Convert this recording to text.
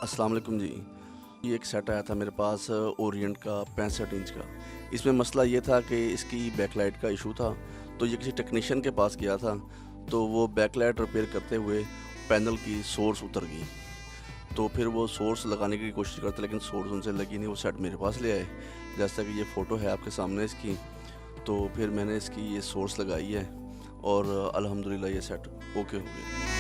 अस्सलाम वालेकुम जी। ये एक सेट आया था मेरे पास ओरिएंट का 65 इंच का। इसमें मसला ये था कि इसकी बैकलाइट का इशू था, तो ये किसी टेक्नीशियन के पास गया था, तो वो बैकलाइट रिपेयर करते हुए पैनल की सोर्स उतर गई। तो फिर वो सोर्स लगाने की कोशिश करते लेकिन सोर्स उनसे लगी नहीं, वो सेट मेरे पास ले आए। जैसा कि ये फ़ोटो है आपके सामने इसकी, तो फिर मैंने इसकी ये सोर्स लगाई है और अल्हम्दुलिल्लाह ये सेट ओके हो गया।